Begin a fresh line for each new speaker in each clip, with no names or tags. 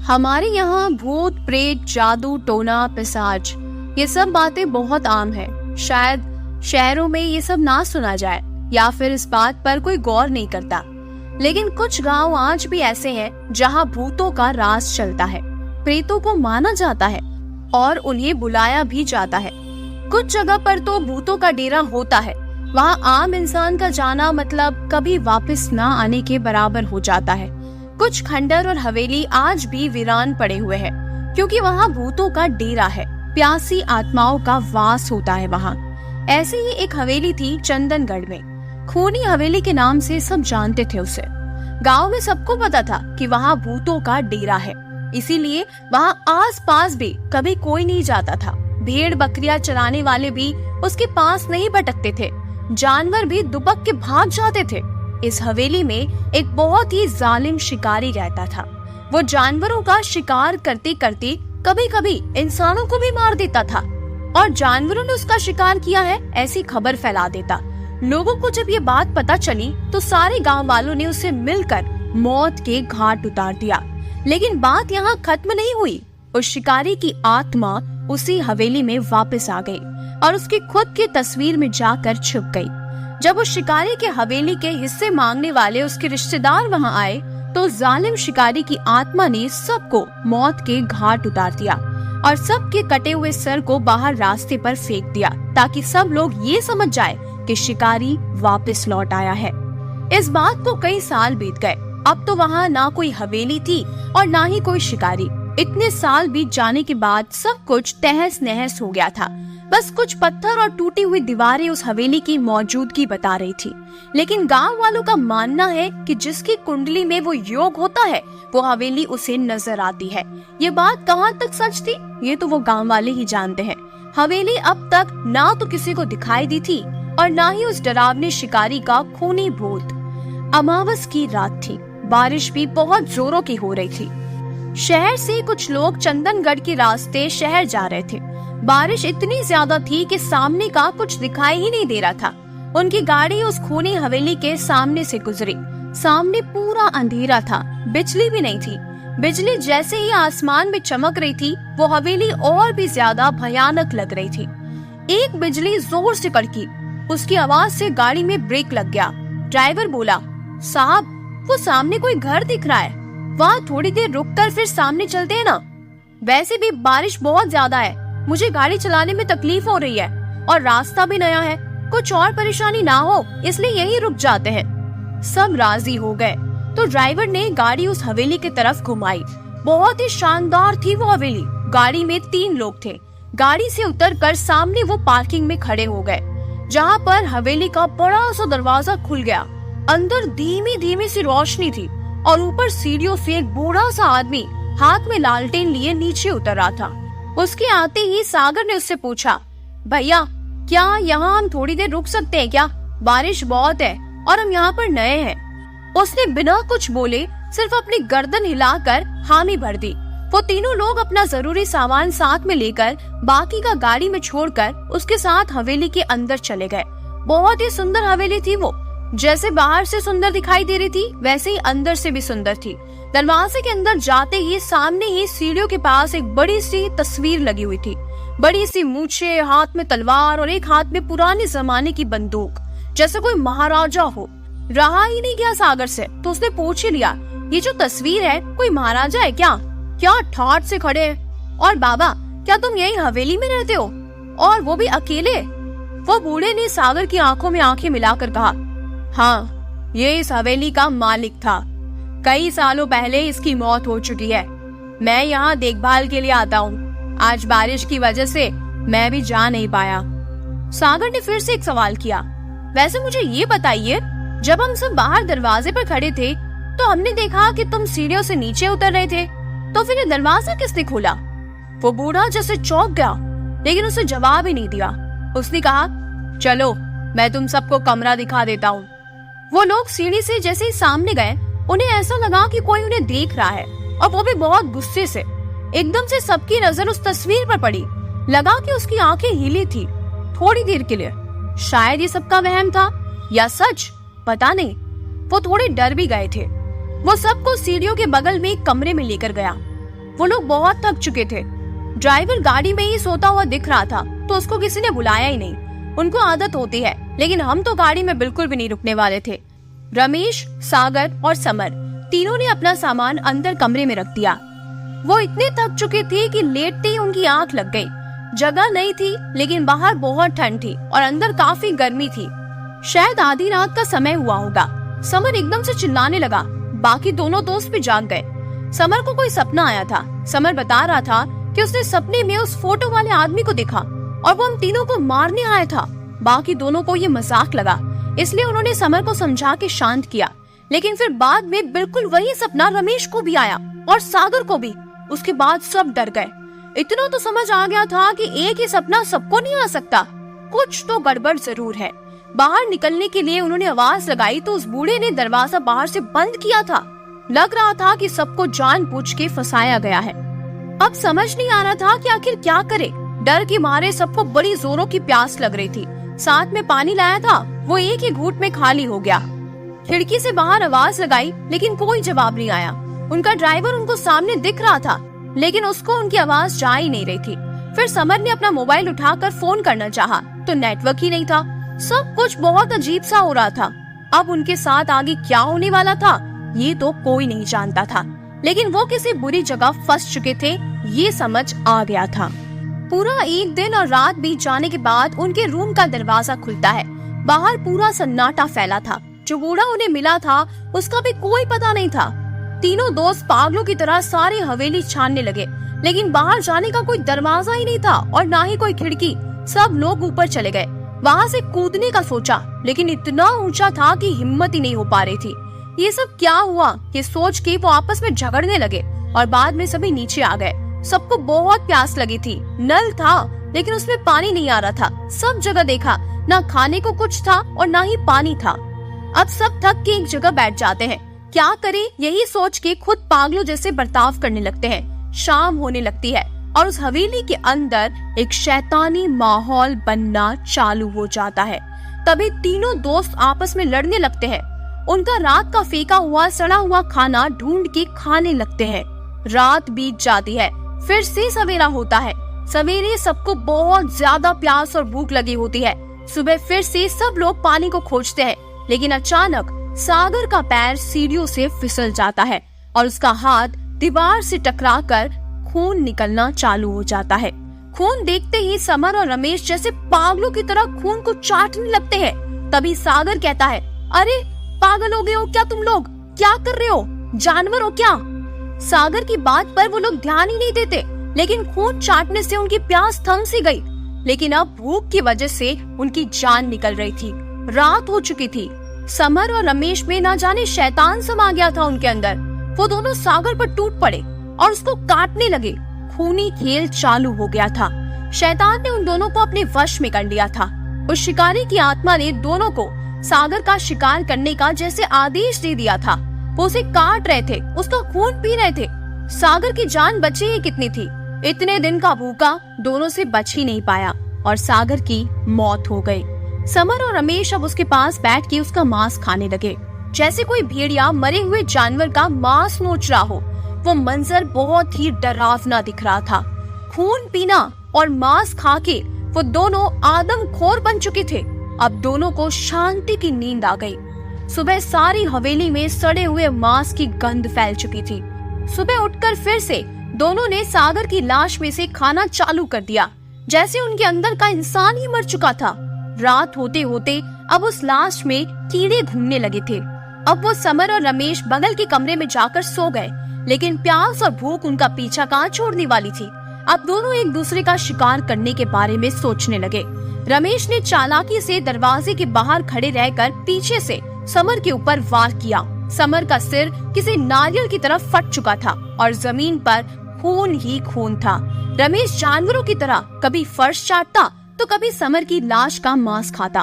हमारे यहाँ भूत प्रेत जादू टोना पिशाच ये सब बातें बहुत आम है। शायद शहरों में ये सब ना सुना जाए या फिर इस बात पर कोई गौर नहीं करता, लेकिन कुछ गांव आज भी ऐसे हैं जहाँ भूतों का राज चलता है, प्रेतों को माना जाता है और उन्हें बुलाया भी जाता है। कुछ जगह पर तो भूतों का डेरा होता है, वहाँ आम इंसान का जाना मतलब कभी वापस ना आने के बराबर हो जाता है। कुछ खंडर और हवेली आज भी वीरान पड़े हुए हैं, क्योंकि वहाँ भूतों का डेरा है, प्यासी आत्माओं का वास होता है वहाँ। ऐसी ही एक हवेली थी चंदनगढ़ में। खूनी हवेली के नाम से सब जानते थे उसे। गांव में सबको पता था कि वहाँ भूतों का डेरा है, इसीलिए वहाँ आस पास भी कभी कोई नहीं जाता था। भेड़ बकरियां चराने वाले भी उसके पास नहीं भटकते थे, जानवर भी दुबक के भाग जाते थे। इस हवेली में एक बहुत ही जालिम शिकारी रहता था। वो जानवरों का शिकार करते करते कभी कभी इंसानों को भी मार देता था और जानवरों ने उसका शिकार किया है ऐसी खबर फैला देता। लोगों को जब ये बात पता चली तो सारे गांव वालों ने उसे मिलकर मौत के घाट उतार दिया। लेकिन बात यहाँ खत्म नहीं हुई। उस शिकारी की आत्मा उसी हवेली में वापस आ गई और उसकी खुद की तस्वीर में जाकर छुप गई। जब उस शिकारी के हवेली के हिस्से मांगने वाले उसके रिश्तेदार वहां आए तो जालिम शिकारी की आत्मा ने सबको मौत के घाट उतार दिया और सबके कटे हुए सर को बाहर रास्ते पर फेंक दिया, ताकि सब लोग ये समझ जाए कि शिकारी वापस लौट आया है। इस बात को कई साल बीत गए। अब तो वहाँ ना कोई हवेली थी और ना ही कोई शिकारी। इतने साल बीत जाने के बाद सब कुछ तहस नहस हो गया था। बस कुछ पत्थर और टूटी हुई दीवारें उस हवेली की मौजूदगी बता रही थी। लेकिन गांव वालों का मानना है कि जिसकी कुंडली में वो योग होता है वो हवेली उसे नजर आती है। ये बात कहाँ तक सच थी ये तो वो गांव वाले ही जानते हैं। हवेली अब तक ना तो किसी को दिखाई दी थी और ना ही उस डरावने शिकारी का खूनी भूत। अमावस की रात थी, बारिश भी बहुत जोरों की हो रही थी। शहर से कुछ लोग चंदनगढ़ के रास्ते शहर जा रहे थे। बारिश इतनी ज्यादा थी कि सामने का कुछ दिखाई ही नहीं दे रहा था। उनकी गाड़ी उस खूनी हवेली के सामने से गुजरी। सामने पूरा अंधेरा था, बिजली भी नहीं थी। बिजली जैसे ही आसमान में चमक रही थी वो हवेली और भी ज्यादा भयानक लग रही थी। एक बिजली जोर से कड़की, उसकी आवाज से गाड़ी में ब्रेक लग गया। ड्राइवर बोला, साहब वो सामने कोई घर दिख रहा है, वहाँ थोड़ी देर रुककर फिर सामने चलते हैं ना। वैसे भी बारिश बहुत ज्यादा है, मुझे गाड़ी चलाने में तकलीफ हो रही है और रास्ता भी नया है, कुछ और परेशानी ना हो इसलिए यहीं रुक जाते हैं। सब राजी हो गए तो ड्राइवर ने गाड़ी उस हवेली की तरफ घुमाई। बहुत ही शानदार थी वो हवेली। गाड़ी में 3 लोग थे। गाड़ी से उतरकर सामने वो पार्किंग में खड़े हो गए, जहाँ पर हवेली का बड़ा सा दरवाजा खुल गया। अंदर धीमी धीमी सी रोशनी थी और ऊपर सीढ़ियों से एक बूढ़ा सा आदमी हाथ में लालटेन लिए नीचे उतर रहा था। उसके आते ही सागर ने उससे पूछा, भैया क्या यहाँ हम थोड़ी देर रुक सकते हैं क्या? बारिश बहुत है और हम यहाँ पर नए हैं। उसने बिना कुछ बोले सिर्फ अपनी गर्दन हिलाकर हामी भर दी। वो तीनों लोग अपना जरूरी सामान साथ में लेकर बाकी का गाड़ी में छोड़कर उसके साथ हवेली के अंदर चले गए। बहुत ही सुंदर हवेली थी वो। जैसे बाहर से सुंदर दिखाई दे रही थी वैसे ही अंदर से भी सुंदर थी। दरवाजे के अंदर जाते ही सामने ही सीढ़ियों के पास एक बड़ी सी तस्वीर लगी हुई थी। बड़ी सी मूछे, हाथ में तलवार और एक हाथ में पुराने जमाने की बंदूक, जैसे कोई महाराजा हो। रहा ही नहीं गया सागर से तो उसने पूछ ही लिया, ये जो तस्वीर है कोई महाराजा है क्या? क्या ठाठ से खड़े हैं। और बाबा क्या तुम यही हवेली में रहते हो और वो भी अकेले? वो बूढ़े ने सागर की आंखों में आंखें मिलाकर कहा, हाँ ये इस हवेली का मालिक था। कई सालों पहले इसकी मौत हो चुकी है। मैं यहाँ देखभाल के लिए आता हूँ। आज बारिश की वजह से मैं भी जा नहीं पाया। सागर ने फिर से एक सवाल किया, वैसे मुझे ये बताइए, जब हम सब बाहर दरवाजे पर खड़े थे तो हमने देखा कि तुम सीढ़ियों से नीचे उतर रहे थे, तो फिर ये दरवाजा किसने खोला? वो बूढ़ा जैसे चौंक गया, लेकिन उसे जवाब ही नहीं दिया। उसने कहा, चलो मैं तुम सबको कमरा दिखा देता हूँ। वो लोग सीढ़ी से जैसे ही सामने गए उन्हें ऐसा लगा कि कोई उन्हें देख रहा है और वो भी बहुत गुस्से से। एकदम से सबकी नजर उस तस्वीर पर पड़ी। लगा कि उसकी आंखें हिली थी थोड़ी देर के लिए। शायद ये सबका वहम था या सच, पता नहीं। वो थोड़े डर भी गए थे। वो सबको सीढ़ियों के बगल में एक कमरे में लेकर गया। वो लोग बहुत थक चुके थे। ड्राइवर गाड़ी में ही सोता हुआ दिख रहा था, तो उसको किसी ने बुलाया ही नहीं। उनको आदत होती है, लेकिन हम तो गाड़ी में बिल्कुल भी नहीं रुकने वाले थे। रमेश, सागर और समर तीनों ने अपना सामान अंदर कमरे में रख दिया। वो इतने थक चुके थे कि लेटते ही उनकी आंख लग गई। जगह नहीं थी, लेकिन बाहर बहुत ठंड थी और अंदर काफी गर्मी थी। शायद आधी रात का समय हुआ होगा। समर एकदम से चिल्लाने लगा। बाकी दोनों दोस्त भी जाग गए। समर को कोई सपना आया था। समर बता रहा था कि उसने सपने में उस फोटो वाले आदमी को देखा और वो हम तीनों को मारने आया था। बाकी दोनों को ये मजाक लगा, इसलिए उन्होंने समर को समझा के शांत किया। लेकिन फिर बाद में बिल्कुल वही सपना रमेश को भी आया और सागर को भी। उसके बाद सब डर गए। इतना तो समझ आ गया था कि एक ही सपना सबको नहीं आ सकता, कुछ तो गड़बड़ जरूर है। बाहर निकलने के लिए उन्होंने आवाज लगाई तो उस बूढ़े ने दरवाजा बाहर से बंद किया था। लग रहा था कि सबको जानबूझ के फंसाया गया है। अब समझ नहीं आ रहा था कि आखिर क्या करे। डर के मारे सबको बड़ी जोरों की प्यास लग रही थी। साथ में पानी लाया था, वो एक ही घूंट में खाली हो गया। खिड़की से बाहर आवाज लगाई, लेकिन कोई जवाब नहीं आया। उनका ड्राइवर उनको सामने दिख रहा था, लेकिन उसको उनकी आवाज जा ही नहीं रही थी। फिर समर ने अपना मोबाइल उठाकर फोन करना चाहा, तो नेटवर्क ही नहीं था। सब कुछ बहुत अजीब सा हो रहा था। अब उनके साथ आगे क्या होने वाला था, ये तो कोई नहीं जानता था। लेकिन वो किसी बुरी जगह फंस चुके थे, ये समझ आ गया था। पूरा एक दिन और रात बीत जाने के बाद उनके रूम का दरवाजा खुलता है। बाहर पूरा सन्नाटा फैला था। जो बूढ़ा उन्हें मिला था, उसका भी कोई पता नहीं था। तीनों दोस्त पागलों की तरह सारी हवेली छानने लगे, लेकिन बाहर जाने का कोई दरवाजा ही नहीं था और ना ही कोई खिड़की। सब लोग ऊपर चले गए। वहाँ से कूदने का सोचा, लेकिन इतना ऊंचा था कि हिम्मत ही नहीं हो पा रही थी। ये सब क्या हुआ, ये सोच के वो आपस में झगड़ने लगे और बाद में सभी नीचे आ गए। सबको बहुत प्यास लगी थी। नल था, लेकिन उसमें पानी नहीं आ रहा था। सब जगह देखा, ना खाने को कुछ था और ना ही पानी था। अब सब थक के एक जगह बैठ जाते हैं। क्या करें, यही सोच के खुद पागलों जैसे बर्ताव करने लगते हैं। शाम होने लगती है और उस हवेली के अंदर एक शैतानी माहौल बनना चालू हो जाता है। तभी तीनों दोस्त आपस में लड़ने लगते हैं। उनका रात का फेंका हुआ सड़ा हुआ खाना ढूंढ के खाने लगते हैं। रात बीत जाती है, फिर से सवेरा होता है। सवेरे सबको बहुत ज्यादा प्यास और भूख लगी होती है। सुबह फिर से सब लोग पानी को खोजते हैं, लेकिन अचानक सागर का पैर सीढ़ियों से फिसल जाता है और उसका हाथ दीवार से टकराकर खून निकलना चालू हो जाता है। खून देखते ही समर और रमेश जैसे पागलों की तरह खून को चाटने लगते हैं। तभी सागर कहता है, अरे पागल हो गए हो क्या तुम लोग? क्या कर रहे हो? जानवर हो क्या? सागर की बात पर वो लोग ध्यान ही नहीं देते, लेकिन खून चाटने से उनकी प्यास थम सी गई। लेकिन अब भूख की वजह से उनकी जान निकल रही थी। रात हो चुकी थी। समर और रमेश में ना जाने शैतान समा गया था उनके अंदर। वो दोनों सागर पर टूट पड़े और उसको काटने लगे। खूनी खेल चालू हो गया था। शैतान ने उन दोनों को अपने वश में कर लिया था। उस शिकारी की आत्मा ने दोनों को सागर का शिकार करने का जैसे आदेश दे दिया था। वो उसे काट रहे थे, उसका खून पी रहे थे। सागर की जान बची ही कितनी थी। इतने दिन का भूखा दोनों से बच ही नहीं पाया और सागर की मौत हो गई। समर और रमेश अब उसके पास बैठ के उसका मांस खाने लगे, जैसे कोई भेड़िया मरे हुए जानवर का मांस नोच रहा हो। वो मंजर बहुत ही डरावना दिख रहा था। खून पीना और मांस खा के वो दोनों आदमखोर बन चुके थे। अब दोनों को शांति की नींद आ गई। सुबह सारी हवेली में सड़े हुए मांस की गंध फैल चुकी थी। सुबह उठकर फिर से दोनों ने सागर की लाश में से खाना चालू कर दिया, जैसे उनके अंदर का इंसान ही मर चुका था। रात होते होते अब उस लाश में कीड़े घूमने लगे थे। अब वो समर और रमेश बगल के कमरे में जाकर सो गए, लेकिन प्यास और भूख उनका पीछा कहाँ छोड़ने वाली थी। अब दोनों एक दूसरे का शिकार करने के बारे में सोचने लगे। रमेश ने चालाकी से दरवाजे के बाहर खड़े रहकर पीछे से समर के ऊपर वार किया। समर का सिर किसी नारियल की तरफ फट चुका था और जमीन पर खून ही खून था। रमेश जानवरों की तरह कभी फर्श चाटता तो कभी समर की लाश का मांस खाता।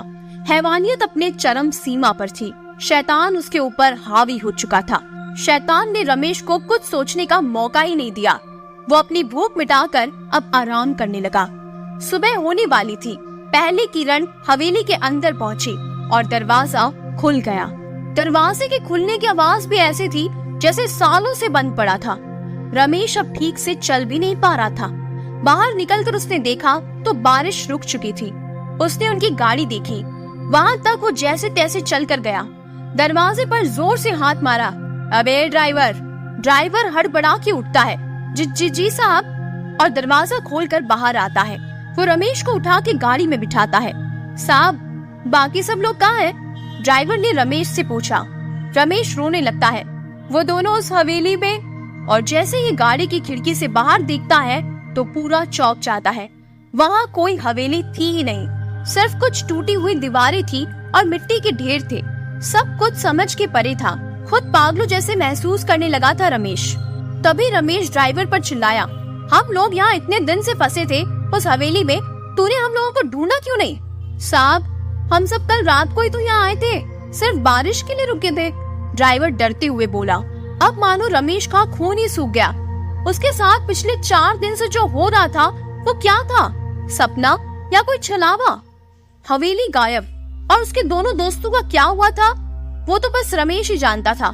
हैवानियत अपने चरम सीमा पर थी। शैतान उसके ऊपर हावी हो चुका था। शैतान ने रमेश को कुछ सोचने का मौका ही नहीं दिया। वो अपनी भूख मिटाकर अब आराम करने लगा। सुबह होने वाली थी। पहली किरण हवेली के अंदर पहुंची और दरवाजा खुल गया। दरवाजे के खुलने की आवाज भी ऐसी थी जैसे सालों से बंद पड़ा था। रमेश अब ठीक से चल भी नहीं पा रहा था। बाहर निकलकर उसने देखा तो बारिश रुक चुकी थी। उसने उनकी गाड़ी देखी, वहां तक वो जैसे तैसे चल कर गया। दरवाजे पर जोर से हाथ मारा। अबे ड्राइवर! ड्राइवर हड़बड़ा के उठता है। जी साहब, और दरवाजा खोलकर बाहर आता है। वो रमेश को उठा के गाड़ी में बिठाता है। साहब, बाकी सब लोग कहाँ हैं? ड्राइवर ने रमेश से पूछा। रमेश रोने लगता है। वो दोनों उस हवेली में, और जैसे ये गाड़ी की खिड़की से बाहर देखता है तो पूरा चौंक जाता है। वहाँ कोई हवेली थी ही नहीं, सिर्फ कुछ टूटी हुई दीवारें थी और मिट्टी के ढेर थे। सब कुछ समझ के परे था। खुद पागलों जैसे महसूस करने लगा था रमेश। तभी रमेश ड्राइवर पर चिल्लाया, हम लोग यहाँ इतने दिन से फंसे थे उस हवेली में, तूने हम लोगों को ढूंढा क्यों नहीं? साहब, हम सब कल रात को ही तो यहाँ आए थे, सिर्फ बारिश के लिए रुके थे। ड्राइवर डरते हुए बोला। अब मानो रमेश का खून ही सूख गया। उसके साथ पिछले 4 दिन से जो हो रहा था वो क्या था? सपना या कोई छलावा? हवेली गायब, और उसके दोनों दोस्तों का क्या हुआ था वो तो बस रमेश ही जानता था।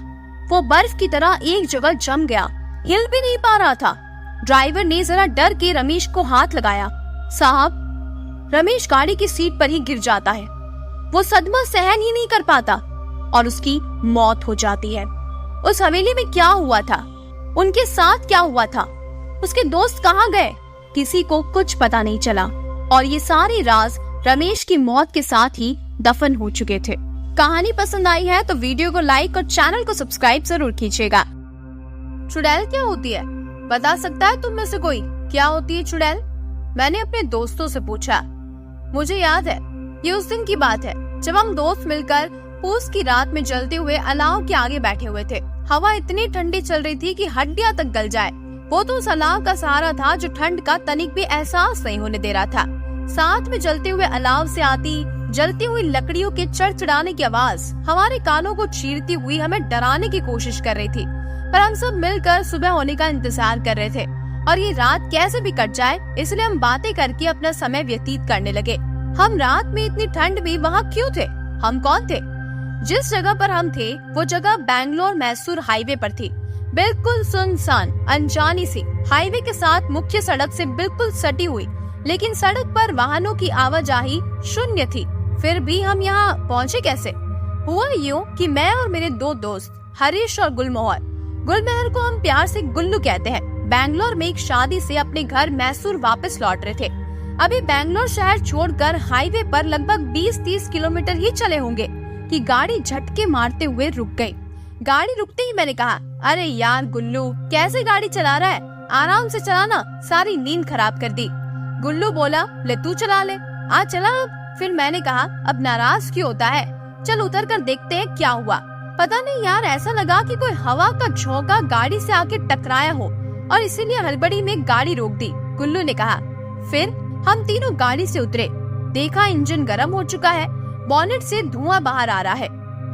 वो बर्फ की तरह एक जगह जम गया, हिल भी नहीं पा रहा था। ड्राइवर ने जरा डर के रमेश को हाथ लगाया। साहब, रमेश गाड़ी की सीट पर ही गिर जाता है। वो सदमा सहन ही नहीं कर पाता और उसकी मौत हो जाती है। उस हवेली में क्या हुआ था? उनके साथ क्या हुआ था? उसके दोस्त कहाँ गए? किसी को कुछ पता नहीं चला और ये सारे राज रमेश की मौत के साथ ही दफन हो चुके थे। कहानी पसंद आई है तो वीडियो को लाइक और चैनल को सब्सक्राइब जरूर कीजिएगा। चुड़ैल क्या होती है? बता सकता है तुम में से कोई क्या होती है चुड़ैल? मैंने अपने दोस्तों से पूछा। मुझे याद है, ये उस दिन की बात है जब हम दोस्त मिलकर पूस की रात में जलते हुए अलाव के आगे बैठे हुए थे। हवा इतनी ठंडी चल रही थी कि हड्डियां तक गल जाए। वो तो उस अलाव का सहारा था जो ठंड का तनिक भी एहसास नहीं होने दे रहा था। साथ में जलते हुए अलाव से आती जलती हुई लकड़ियों के चड़चड़ाने की आवाज हमारे कानों को चीरती हुई हमें डराने की कोशिश कर रही थी। पर हम सब मिलकर सुबह होने का इंतजार कर रहे थे और ये रात कैसे भी कट जाए इसलिए हम बातें करके अपना समय व्यतीत करने लगे। हम रात में इतनी ठंड में वहाँ क्यों थे? हम कौन थे? जिस जगह पर हम थे वो जगह बैंगलोर मैसूर हाईवे पर थी। बिल्कुल सुनसान, अनजानी सी, हाईवे के साथ मुख्य सड़क से बिल्कुल सटी हुई, लेकिन सड़क पर वाहनों की आवाजाही शून्य थी। फिर भी हम यहाँ पहुँचे कैसे? हुआ यूँ कि मैं और मेरे 2 दोस्त हरीश और गुलमहर को हम प्यार से गुल्लू कहते हैं, बैंगलोर में एक शादी से अपने घर मैसूर वापस लौट रहे थे। अभी बैंगलोर शहर छोड़कर हाईवे पर लगभग 20-30 किलोमीटर ही चले होंगे कि गाड़ी झटके मारते हुए रुक गई। गाड़ी रुकते ही मैंने कहा, अरे यार गुल्लू, कैसे गाड़ी चला रहा है? आराम से चलाना, सारी नींद खराब कर दी। गुल्लू बोला, ले तू चला ले, आ चला अब। फिर मैंने कहा, अब नाराज क्यों होता है, चल उतर कर देखते हैं क्या हुआ। पता नहीं यार, ऐसा लगा कि कोई हवा का झोंका गाड़ी से आके टकराया हो और इसीलिए हड़बड़ी में गाड़ी रोक दी, गुल्लू ने कहा। फिर हम तीनों गाड़ी से उतरे, देखा इंजन गर्म हो चुका है, बॉनेट से धुआं बाहर आ रहा है।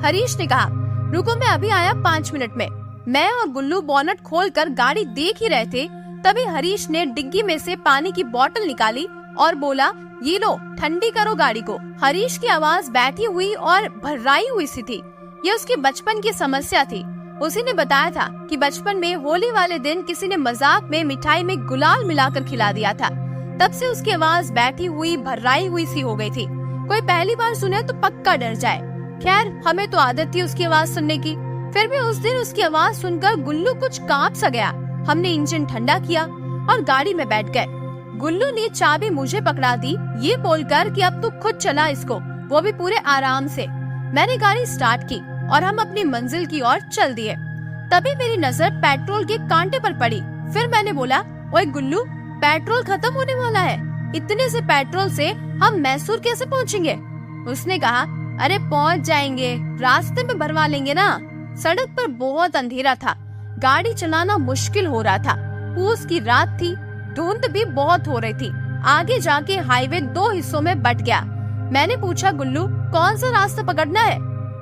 हरीश ने कहा, रुको मैं अभी आया 5 मिनट में। मैं और गुल्लू बॉनेट खोलकर गाड़ी देख ही रहे थे, तभी हरीश ने डिग्गी में से पानी की बोतल निकाली और बोला, ये लो, ठंडी करो गाड़ी को। हरीश की आवाज बैठी हुई और भर्राई हुई सी थी। ये उसकी बचपन की समस्या थी। उसी ने बताया था कि बचपन में होली वाले दिन किसी ने मजाक में मिठाई में गुलाल मिलाकर खिला दिया था। तब से उसकी आवाज बैठी हुई भर्राई हुई सी हो गई थी। कोई पहली बार सुने तो पक्का डर जाए। खैर, हमें तो आदत थी उसकी आवाज सुनने की। फिर भी उस दिन उसकी आवाज सुनकर गुल्लू कुछ कांप सा गया। हमने इंजन ठंडा किया और गाड़ी में बैठ गए। गुल्लू ने चाबी मुझे पकड़ा दी, ये बोलकर कि अब तू खुद चला इसको, वो भी पूरे आराम से। मैंने गाड़ी स्टार्ट की और हम अपनी मंजिल की ओर चल दिए। तभी मेरी नजर पेट्रोल के कांटे पर पड़ी। फिर मैंने बोला, ओए गुल्लू, पेट्रोल खत्म होने वाला है, इतने से पेट्रोल से हम मैसूर कैसे पहुँचेंगे? उसने कहा, अरे पहुँच जाएंगे, रास्ते में भरवा लेंगे ना। सड़क पर बहुत अंधेरा था, गाड़ी चलाना मुश्किल हो रहा था। पूस की रात थी, धुंध भी बहुत हो रही थी। आगे जाके हाईवे 2 हिस्सों में बट गया। मैंने पूछा, गुल्लू कौन सा रास्ता पकड़ना है?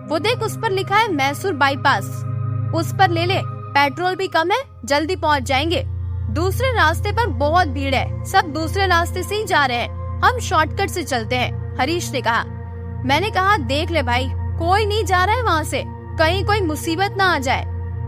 वो देख, उस पर लिखा है मैसूर बाईपास, उस पर ले ले, पेट्रोल भी कम है, जल्दी पहुंच जाएंगे। दूसरे रास्ते पर बहुत भीड़ है, सब दूसरे रास्ते से ही जा रहे हैं, हम शॉर्टकट से चलते हैं, हरीश ने कहा। मैंने कहा देख ले भाई, कोई नहीं जा रहा है वहाँ से, कहीं कोई मुसीबत ना आ जाए।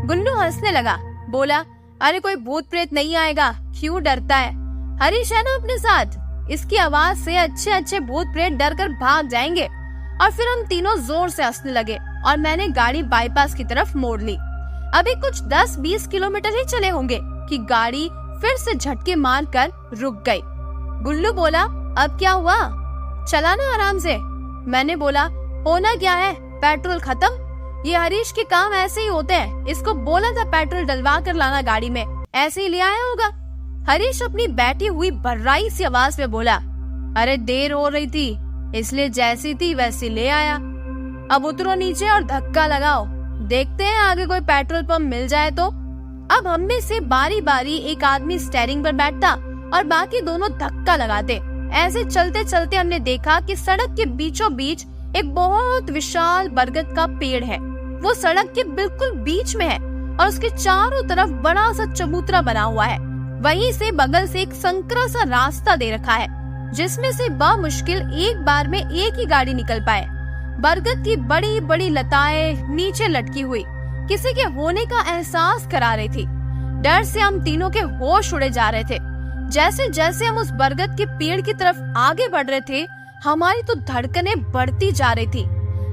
गुल्लू हंसने लगा, बोला अरे कोई भूत प्रेत नहीं आएगा, क्यों डरता है, हरीश है ना अपने साथ, इसकी आवाज से अच्छे अच्छे भूत प्रेत डर कर भाग जाएंगे। और फिर हम तीनों जोर से हंसने लगे और मैंने गाड़ी बाईपास की तरफ मोड़ ली। अभी कुछ 10-20 किलोमीटर ही चले होंगे कि गाड़ी फिर से झटके मार कर रुक गई। गुल्लू बोला अब क्या हुआ, चला ना आराम से। मैंने बोला होना क्या है, पेट्रोल खत्म, ये हरीश के काम ऐसे ही होते हैं, इसको बोला था पेट्रोल डलवा कर लाना गाड़ी में, ऐसे ही ले आया होगा। हरीश अपनी बैठी हुई भर्राई सी आवाज में बोला अरे देर हो रही थी इसलिए जैसी थी वैसी ले आया, अब उतरो नीचे और धक्का लगाओ, देखते हैं आगे कोई पेट्रोल पंप मिल जाए तो। अब हम में से बारी बारी एक आदमी स्टीयरिंग पर बैठता और बाकी दोनों धक्का लगाते। ऐसे चलते चलते हमने देखा कि सड़क के बीचों बीच एक बहुत विशाल बरगद का पेड़ है, वो सड़क के बिल्कुल बीच में है और उसके चारों तरफ बड़ा सा चबूतरा बना हुआ है। वहीं से बगल से एक संकरा सा रास्ता दे रखा है जिसमें से बामुश्किल एक बार में एक ही गाड़ी निकल पाए। बरगद की बड़ी बड़ी लताएं नीचे लटकी हुई किसी के होने का एहसास करा रही थी। डर से हम तीनों के होश उड़े जा रहे थे। जैसे जैसे हम उस बरगद के पेड़ की तरफ आगे बढ़ रहे थे हमारी तो धड़कनें बढ़ती जा रही थी।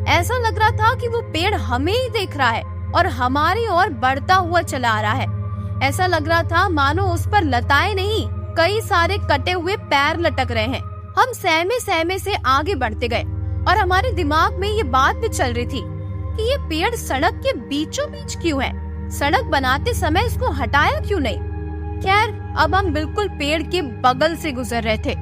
ऐसा लग रहा था कि वो पेड़ हमें ही देख रहा है और हमारी ओर बढ़ता हुआ चला आ रहा है। ऐसा लग रहा था मानो उस पर लताएं नहीं कई सारे कटे हुए पैर लटक रहे हैं। हम सहमे सहमे से आगे बढ़ते गए और हमारे दिमाग में ये बात भी चल रही थी कि ये पेड़ सड़क के बीचों बीच क्यों है, सड़क बनाते समय इसको हटाया क्यों नहीं। खैर अब हम बिल्कुल पेड़ के बगल से गुजर रहे थे।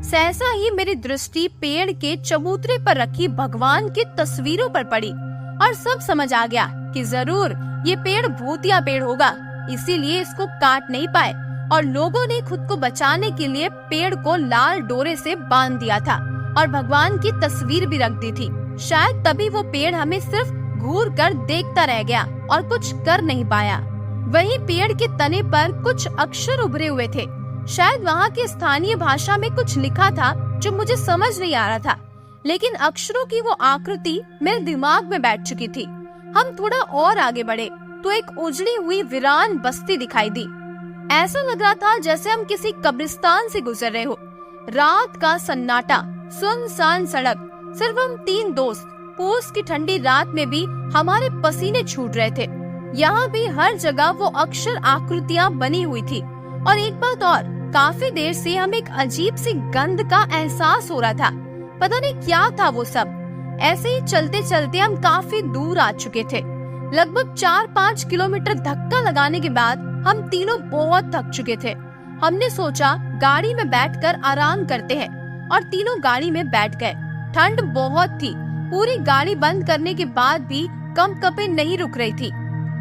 सहसा ही मेरी दृष्टि पेड़ के चबूतरे पर रखी भगवान की तस्वीरों पर पड़ी और सब समझ आ गया कि जरूर ये पेड़ भूतिया पेड़ होगा, इसीलिए इसको काट नहीं पाए और लोगों ने खुद को बचाने के लिए पेड़ को लाल डोरे से बांध दिया था और भगवान की तस्वीर भी रख दी थी। शायद तभी वो पेड़ हमें सिर्फ घूर कर देखता रह गया और कुछ कर नहीं पाया। वहीं पेड़ के तने पर कुछ अक्षर उभरे हुए थे। शायद वहाँ की स्थानीय भाषा में कुछ लिखा था जो मुझे समझ नहीं आ रहा था, लेकिन अक्षरों की वो आकृति मेरे दिमाग में बैठ चुकी थी। हम थोड़ा और आगे बढ़े तो एक उजड़ी हुई वीरान बस्ती दिखाई दी। ऐसा लग रहा था जैसे हम किसी कब्रिस्तान से गुजर रहे हो। रात का सन्नाटा, सुनसान सड़क, सिर्फ हम तीन दोस्त। पूस की ठंडी रात में भी हमारे पसीने छूट रहे थे। यहाँ भी हर जगह वो अक्षर आकृतियाँ बनी हुई थी। और एक बात और, काफी देर से हमें एक अजीब सी गंध का एहसास हो रहा था। पता नहीं क्या था वो सब। ऐसे ही चलते चलते हम काफी दूर आ चुके थे। लगभग 4-5 किलोमीटर धक्का लगाने के बाद हम तीनों बहुत थक चुके थे। हमने सोचा गाड़ी में बैठकर आराम करते हैं और तीनों गाड़ी में बैठ गए। ठंड बहुत थी, पूरी गाड़ी बंद करने के बाद भी कंपकपी नहीं रुक रही थी।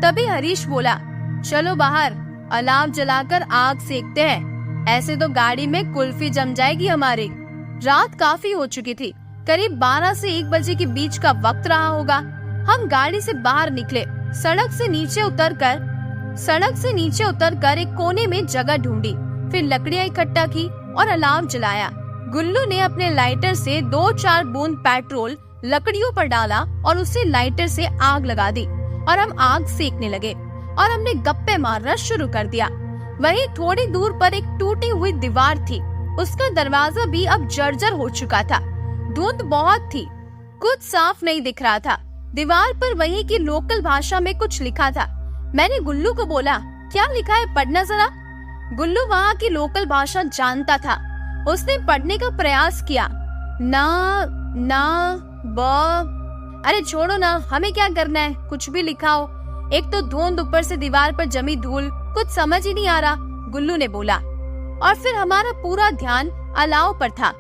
तभी हरीश बोला चलो बाहर अलाव जलाकर आग सेकते हैं, ऐसे तो गाड़ी में कुल्फी जम जाएगी हमारी। रात काफी हो चुकी थी, करीब 12 से 1 बजे के बीच का वक्त रहा होगा। हम गाड़ी से बाहर निकले, सड़क से नीचे उतरकर एक कोने में जगह ढूंढी, फिर लकड़ियां इकट्ठा की और अलाव जलाया। गुल्लू ने अपने लाइटर से 2-4 बूंद पेट्रोल लकड़ियों पर डाला और उसे लाइटर से आग लगा दी और हम आग सेकने लगे और हमने गप्पे मारना शुरू कर दिया। वहीं थोड़ी दूर पर एक टूटी हुई दीवार थी, उसका दरवाजा भी अब जर्जर हो चुका था। धुंध बहुत थी, कुछ साफ नहीं दिख रहा था। दीवार पर वहीं की लोकल भाषा में कुछ लिखा था। मैंने गुल्लू को बोला क्या लिखा है, पढ़ना जरा। गुल्लू वहाँ की लोकल भाषा जानता था। उसने पढ़ने का प्रयास किया। ना ब। अरे छोड़ो ना, हमें क्या करना है, कुछ भी लिखा हो। एक तो धुंध, ऊपर से दीवार पर जमी धूल, कुछ समझ ही नहीं आ रहा, गुल्लू ने बोला। और फिर हमारा पूरा ध्यान अलाव पर था।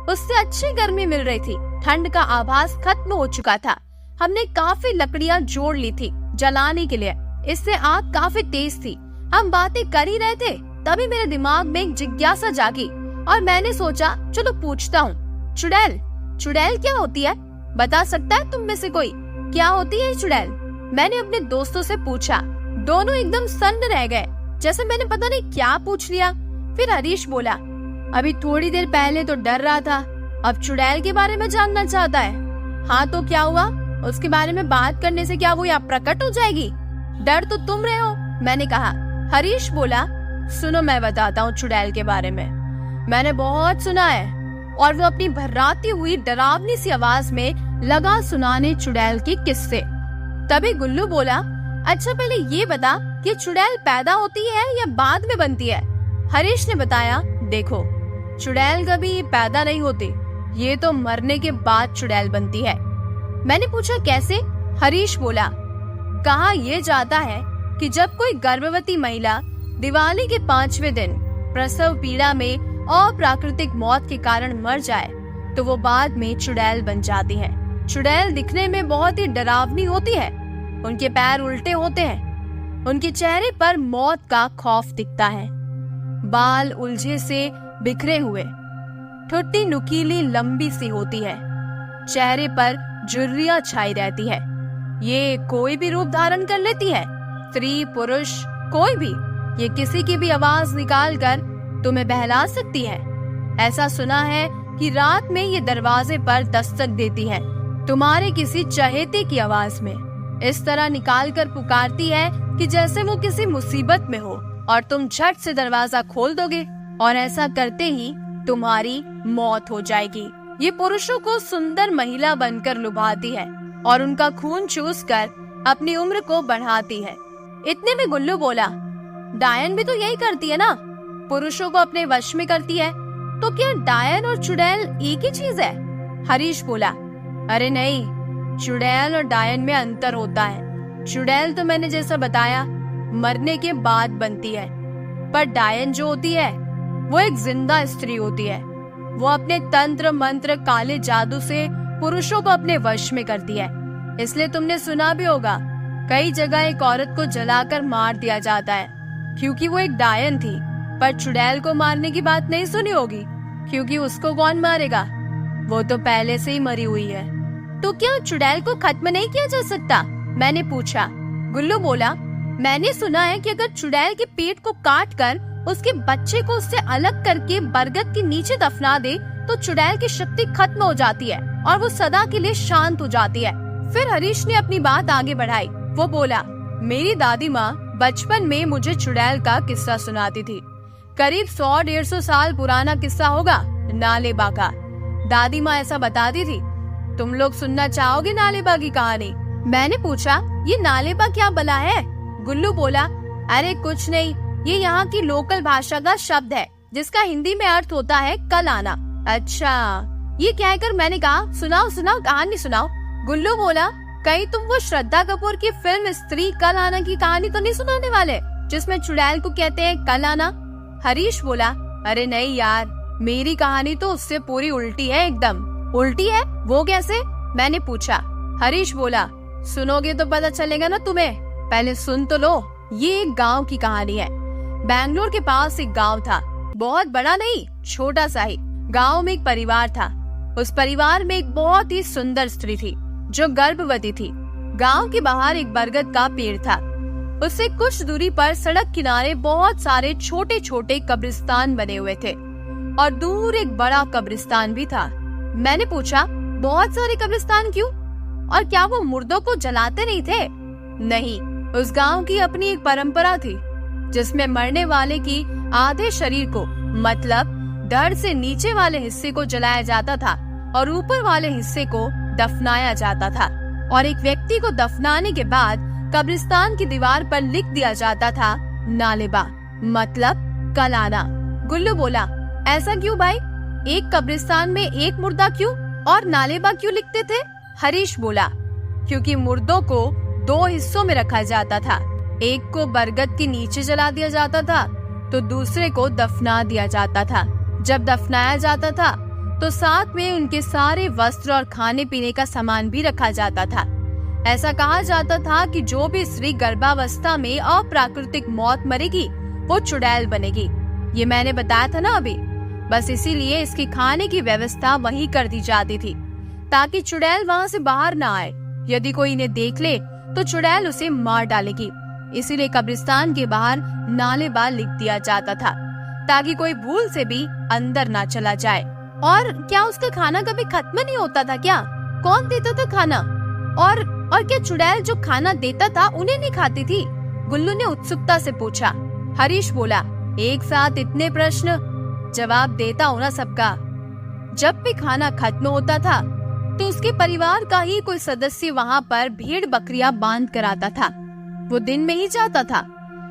उससे अच्छी गर्मी मिल रही थी, ठंड का आभास खत्म हो चुका था। हमने काफी लकड़ियां जोड़ ली थी जलाने के लिए, इससे आग काफी तेज थी। हम बातें कर ही रहे थे, तभी मेरे दिमाग में एक जिज्ञासा जागी और मैंने सोचा चलो पूछता हूँ। चुड़ैल क्या होती है, बता सकता है तुम में से कोई, क्या होती है चुड़ैल? मैंने अपने दोस्तों से पूछा। दोनों एकदम सन्न रह गए। जैसे मैंने पता नहीं क्या पूछ लिया। फिर हरीश बोला, अभी थोड़ी देर पहले तो डर रहा था, अब चुड़ैल के बारे में जानना चाहता है। हाँ तो क्या हुआ? उसके बारे में बात करने से क्या वो यहाँ प्रकट हो जाएगी? डर तो तुम रहे हो, मैंने कहा। हरीश बोला, सुनो मैं बताता हूँ चुड़ैल के बारे में। मैंने बहुत सुना है। और वो अपनी भर्राती हुई डरावनी सी आवाज में लगा सुनाने चुड़ैल के किस्से। तभी गुल्लू बोला, अच्छा पहले ये बता कि चुड़ैल पैदा होती है या बाद में बनती है? हरीश ने बताया, देखो चुड़ैल कभी पैदा नहीं होती, ये तो मरने के बाद चुड़ैल बनती है। मैंने पूछा कैसे? हरीश बोला, कहा यह जाता है कि जब कोई गर्भवती महिला दिवाली के 5वें दिन प्रसव पीड़ा में अप्राकृतिक मौत के कारण मर जाए तो वो बाद में चुड़ैल बन जाती है। चुड़ैल दिखने में बहुत ही डरावनी होती है। उनके पैर उल्टे होते हैं, उनके चेहरे पर मौत का खौफ दिखता है, बाल उलझे से बिखरे हुए, ठुड्डी नुकीली लंबी सी होती है, चेहरे पर झुर्रियां छाई रहती है। ये कोई भी रूप धारण कर लेती है, स्त्री पुरुष कोई भी। ये किसी की भी आवाज निकाल कर तुम्हें बहला सकती है। ऐसा सुना है कि रात में ये दरवाजे पर दस्तक देती है, तुम्हारे किसी चहेते की आवाज में। इस तरह निकाल कर पुकारती है कि जैसे वो किसी मुसीबत में हो और तुम झट से दरवाजा खोल दोगे और ऐसा करते ही तुम्हारी मौत हो जाएगी। ये पुरुषों को सुंदर महिला बनकर लुभाती है और उनका खून चूस कर अपनी उम्र को बढ़ाती है। इतने में गुल्लू बोला, डायन भी तो यही करती है ना, पुरुषों को अपने वश में करती है। तो क्या डायन और चुड़ैल एक ही चीज है? हरीश बोला, अरे नहीं, चुड़ैल और डायन में अंतर होता है। चुड़ैल तो मैंने जैसा बताया मरने के बाद बनती है, पर डायन जो होती है वो एक जिंदा स्त्री होती है। वो अपने तंत्र मंत्र काले जादू से पुरुषों को अपने वश में करती है। इसलिए तुमने सुना भी होगा कई जगह एक औरत को जलाकर मार दिया जाता है क्योंकि वो एक डायन थी। पर चुड़ैल को मारने की बात नहीं सुनी होगी क्योंकि उसको कौन मारेगा, वो तो पहले से ही मरी हुई है। तो क्या चुड़ैल को खत्म नहीं किया जा सकता? मैंने पूछा। गुल्लू बोला, मैंने सुना है कि अगर चुड़ैल के पेट को काट कर उसके बच्चे को उससे अलग करके बरगद के नीचे दफना दे तो चुड़ैल की शक्ति खत्म हो जाती है और वो सदा के लिए शांत हो जाती है। फिर हरीश ने अपनी बात आगे बढ़ाई। वो बोला, मेरी दादी माँ बचपन में मुझे चुड़ैल का किस्सा सुनाती थी। करीब 100-150 साल पुराना किस्सा होगा नालेबा का। दादी माँ ऐसा बताती थी। तुम लोग सुनना चाहोगे नालेबा की कहानी? मैंने पूछा, ये नालेबा क्या बला है? गुल्लू बोला, अरे कुछ नहीं, ये यहाँ की लोकल भाषा का शब्द है जिसका हिंदी में अर्थ होता है कल आना। अच्छा, ये कहकर मैंने कहा, सुनाओ सुनाओ कहानी सुनाओ। गुल्लू बोला, कहीं तुम वो श्रद्धा कपूर की फिल्म स्त्री कल आना की कहानी तो नहीं सुनाने वाले जिसमें चुड़ैल को कहते हैं कल आना? हरीश बोला, अरे नहीं यार, मेरी कहानी तो उससे पूरी उल्टी है, एकदम उल्टी है। वो कैसे? मैंने पूछा। हरीश बोला, सुनोगे तो पता चलेगा ना तुम्हें, पहले सुन तो लो। ये एक गांव की कहानी है। बैंगलोर के पास एक गांव था, बहुत बड़ा नहीं, छोटा सा ही। गांव में एक परिवार था। उस परिवार में एक बहुत ही सुंदर स्त्री थी जो गर्भवती थी। गांव के बाहर एक बरगद का पेड़ था। उससे कुछ दूरी पर सड़क किनारे बहुत सारे छोटे छोटे कब्रिस्तान बने हुए थे और दूर एक बड़ा कब्रिस्तान भी था। मैंने पूछा, बहुत सारे कब्रिस्तान क्यों? और क्या वो मुर्दों को जलाते नहीं थे? नहीं, उस गांव की अपनी एक परंपरा थी जिसमें मरने वाले की आधे शरीर को, मतलब धड़ से नीचे वाले हिस्से को जलाया जाता था और ऊपर वाले हिस्से को दफनाया जाता था। और एक व्यक्ति को दफनाने के बाद कब्रिस्तान की दीवार पर लिख दिया जाता था नालेबा, मतलब कल आना। गुल्लू बोला, ऐसा क्यों भाई? एक कब्रिस्तान में एक मुर्दा क्यों और नालेबा क्यों लिखते थे? हरीश बोला, क्योंकि मुर्दों को 2 हिस्सों में रखा जाता था। एक को बरगद के नीचे जला दिया जाता था तो दूसरे को दफना दिया जाता था। जब दफनाया जाता था तो साथ में उनके सारे वस्त्र और खाने पीने का सामान भी रखा जाता था। ऐसा कहा जाता था कि जो भी स्त्री गर्भावस्था में अप्राकृतिक मौत मरेगी वो चुड़ैल बनेगी। ये मैंने बताया था ना अभी। बस इसीलिए इसकी खाने की व्यवस्था वहीं कर दी जाती थी ताकि चुड़ैल वहाँ से बाहर ना आए। यदि कोई इन्हें देख ले तो चुड़ैल उसे मार डालेगी। इसीलिए कब्रिस्तान के बाहर नालेबा लिख दिया जाता था ताकि कोई भूल से भी अंदर ना चला जाए। और क्या उसका खाना कभी खत्म नहीं होता था क्या? कौन देता था खाना? और क्या चुड़ैल जो खाना देता था उन्हें नहीं खाती थी? गुल्लू ने उत्सुकता से पूछा। हरीश बोला, एक साथ इतने प्रश्न, जवाब देता हूँ ना सबका। जब भी खाना खत्म होता था तो उसके परिवार का ही कोई सदस्य वहाँ पर भेड़ बकरियां बांध कर आता था। वो दिन में ही जाता था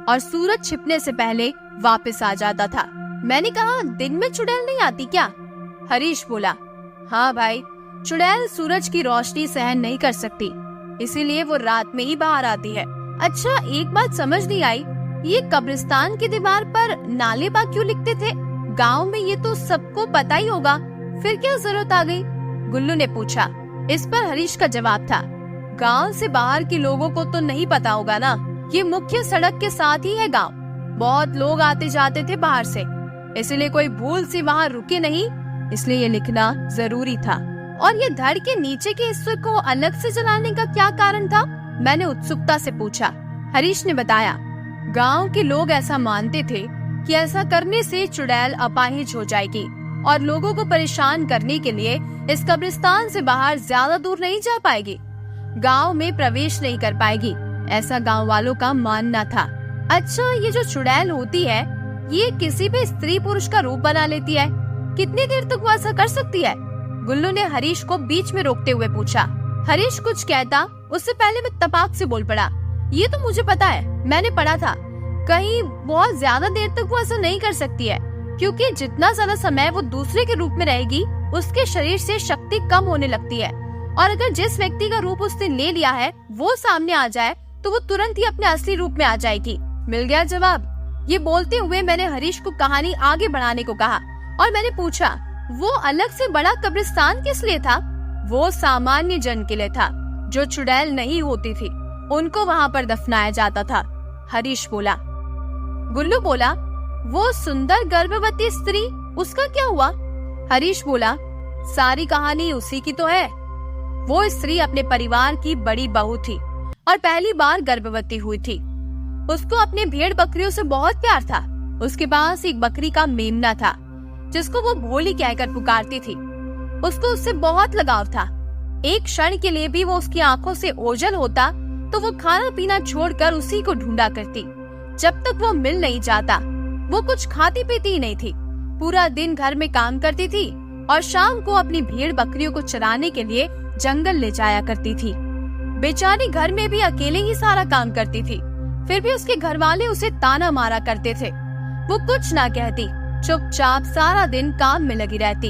और सूरज छिपने से पहले वापस आ जाता था। मैंने कहा, दिन में चुड़ैल नहीं आती क्या? हरीश बोला, हाँ भाई, चुड़ैल सूरज की रोशनी सहन नहीं कर सकती, इसीलिए वो रात में ही बाहर आती है। अच्छा, एक बात समझ नहीं आई, ये कब्रिस्तान की दीवार पर नालेबा क्यों लिखते थे? गांव में ये तो सबको पता ही होगा, फिर क्या जरूरत आ गई? गुल्लू ने पूछा। इस पर हरीश का जवाब था, गांव से बाहर के लोगों को तो नहीं पता होगा ना, ये मुख्य सड़क के साथ ही है गांव। बहुत लोग आते जाते थे बाहर से, इसलिए कोई भूल से वहाँ रुके नहीं, इसलिए ये लिखना जरूरी था। और ये धड़ के नीचे के हिस्से को अलग से जलाने का क्या कारण था? मैंने उत्सुकता से पूछा। हरीश ने बताया, गांव के लोग ऐसा मानते थे कि ऐसा करने से चुड़ैल अपाहिज हो जाएगी और लोगों को परेशान करने के लिए इस कब्रिस्तान से बाहर ज्यादा दूर नहीं जा पाएगी, गांव में प्रवेश नहीं कर पाएगी, ऐसा गांव वालों का मानना था। अच्छा, ये जो चुड़ैल होती है ये किसी भी स्त्री पुरुष का रूप बना लेती है, कितनी देर तक वो ऐसा कर सकती है? गुल्लू ने हरीश को बीच में रोकते हुए पूछा। हरीश कुछ कहता उससे पहले मैं तपाक से बोल पड़ा, ये तो मुझे पता है, मैंने पढ़ा था कहीं बहुत ज्यादा देर तक वो ऐसा नहीं कर सकती है, क्योंकि जितना ज्यादा समय वो दूसरे के रूप में रहेगी उसके शरीर से शक्ति कम होने लगती है, और अगर जिस व्यक्ति का रूप उसने ले लिया है वो सामने आ जाए तो वो तुरंत ही अपने असली रूप में आ जाएगी। मिल गया जवाब। ये बोलते हुए मैंने हरीश को कहानी आगे बढ़ाने को कहा और मैंने पूछा, वो अलग से बड़ा कब्रिस्तान किस लिए था? वो सामान्य जन के लिए था, जो चुड़ैल नहीं होती थी, उनको वहाँ पर दफनाया जाता था। हरीश बोला। गुल्लू बोला, वो सुंदर गर्भवती स्त्री, उसका क्या हुआ? हरीश बोला, सारी कहानी उसी की तो है। वो स्त्री अपने परिवार की बड़ी बहू थी और पहली बार गर्भवती हुई थी। उसको अपने भेड़ बकरियों से बहुत प्यार था। उसके पास एक बकरी का मेमना था जिसको वो भोली कहकर पुकारती थी। उसको उससे बहुत लगाव था। एक क्षण के लिए भी वो उसकी आंखों से ओझल होता तो वो खाना पीना छोड़कर उसी को ढूंढा करती। जब तक वो मिल नहीं जाता वो कुछ खाती पीती ही नहीं थी। पूरा दिन घर में काम करती थी और शाम को अपनी भेड़ बकरियों को चराने के लिए जंगल ले जाया करती थी। बेचारी घर में भी अकेले ही सारा काम करती थी, फिर भी उसके घर वाले उसे ताना मारा करते थे। वो कुछ ना कहती, चुपचाप सारा दिन काम में लगी रहती।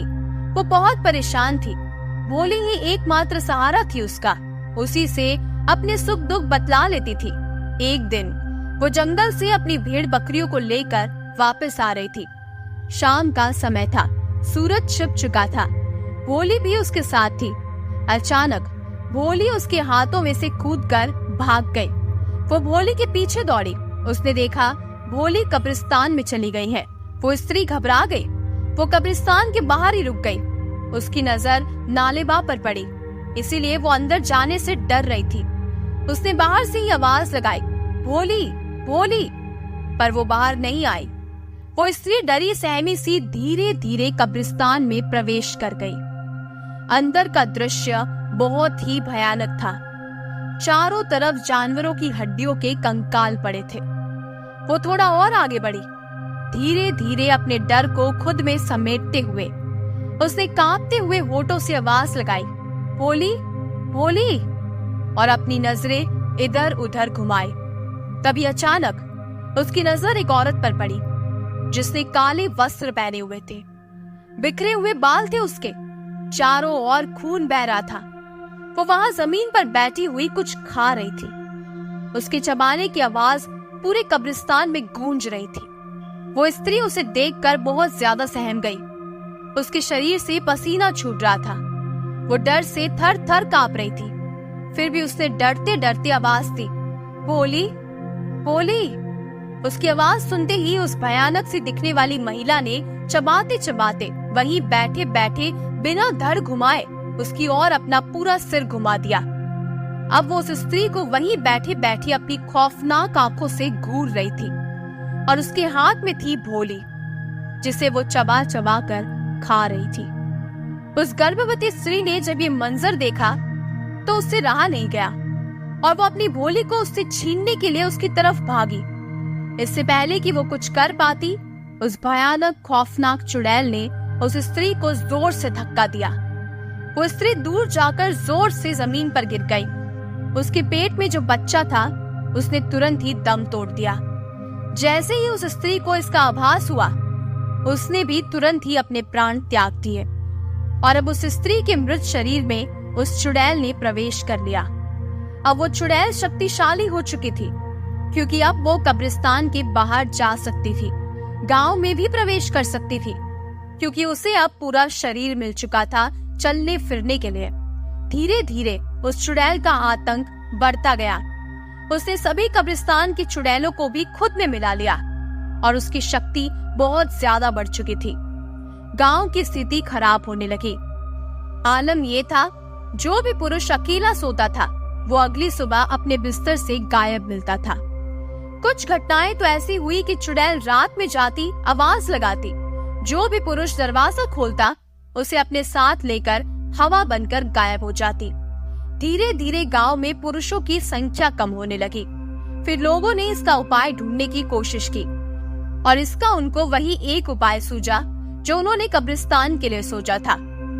वो बहुत परेशान थी। भोली ही एकमात्र सहारा थी उसका, उसी से अपने सुख दुख बतला लेती थी। एक दिन वो जंगल से अपनी भेड़ बकरियों को लेकर वापस आ रही थी। शाम का समय था, सूरज छिप चुका था। भोली भी उसके साथ थी। अचानक भोली उसके हाथों में से कूदकर भाग गई। वो भोली के पीछे दौड़ी। उसने देखा भोली कब्रिस्तान में चली गई है। वो स्त्री घबरा गई। वो कब्रिस्तान के बाहर ही रुक गई। उसकी नजर नालेबा पर पड़ी, इसीलिए वो अंदर जाने से डर रही थी। उसने बाहर से ही आवाज लगाई, भोली भोली, पर वो बाहर नहीं आई। वो स्त्री डरी सहमी सी धीरे धीरे कब्रिस्तान में प्रवेश कर गई। अंदर का दृश्य बहुत ही भयानक था। चारों तरफ जानवरों की हड्डियों के कंकाल पड़े थे। वो थोड़ा और आगे बढ़ी, धीरे धीरे अपने डर को खुद में समेटते हुए उसने कांपते हुए होठों से आवाज लगाई, भोली भोली, और अपनी नजरें इधर उधर घुमाई। तभी अचानक उसकी नजर एक औरत पर पड़ी जिसने काले वस्त्र पहने हुए थे। बिखरे हुए बाल थे उसके, चारों ओर खून बह रहा था। वो वहां जमीन पर बैठी हुई कुछ खा रही थी। उसके चबाने की आवाज पूरे कब्रिस्तान में गूंज रही थी। वो स्त्री उसे देखकर बहुत ज्यादा सहम गई। उसके शरीर से पसीना छूट रहा था। वो डर से थर थर कांप रही थी। फिर भी उसने डरते डरते आवाज दी, भोली भोली। उसकी आवाज सुनते ही उस भयानक सी दिखने वाली महिला ने चबाते चबाते वहीं बैठे बैठे बिना धड़ घुमाए उसकी ओर अपना पूरा सिर घुमा दिया। अब वो उस स्त्री को वहीं बैठे बैठे अपनी खौफनाक आंखों से घूर रही थी और उसके हाथ में थी भोली, जिसे वो चबा चबा कर खा रही थी। उस गर्भवती स्त्री ने जब ये मंजर देखा तो उससे रहा नहीं गया और वो अपनी भोली को उससे छीनने के लिए उसकी तरफ भागी। इससे पहले कि वो कुछ कर पाती, उस भयानक खौफनाक चुड़ैल ने उस स्त्री को जोर से धक्का दिया। वो स्त्री दूर जाकर जोर से जमीन पर गिर गई। उसके पेट में जो बच्चा था उसने तुरंत ही दम तोड़ दिया। जैसे ही उस स्त्री को इसका आभास हुआ, उसने भी तुरंत ही अपने प्राण त्याग दिए और अब उस स्त्री के मृत शरीर में उस चुड़ैल ने प्रवेश कर लिया। अब वो चुड़ैल शक्तिशाली हो चुकी थी, क्योंकि अब वो कब्रिस्तान के बाहर जा सकती थी, गांव में भी प्रवेश कर सकती थी, क्योंकि उसे अब पूरा शरीर मिल चुका था चलने फिरने के लिए। धीरे धीरे उस चुड़ैल का आतंक बढ़ता गया। उसने सभी कब्रिस्तान की चुड़ैलों को भी खुद में मिला लिया और उसकी शक्ति बहुत ज्यादा बढ़ चुकी थी। गांव की स्थिति खराब होने लगी। आलम ये था, जो भी पुरुष अकेला सोता था वो अगली सुबह अपने बिस्तर से गायब मिलता था। कुछ घटनाएं तो ऐसी हुई कि चुड़ैल रात में जाती, आवाज लगाती, जो भी पुरुष दरवाजा खोलता उसे अपने साथ लेकर हवा बनकर गायब हो जाती। धीरे धीरे गांव में पुरुषों की संख्या कम होने लगी। फिर लोगों ने इसका उपाय ढूंढने की कोशिश की और इसका उनको वही एक उपाय सूझा जो उन्होंने कब्रिस्तान के लिए सोचा था,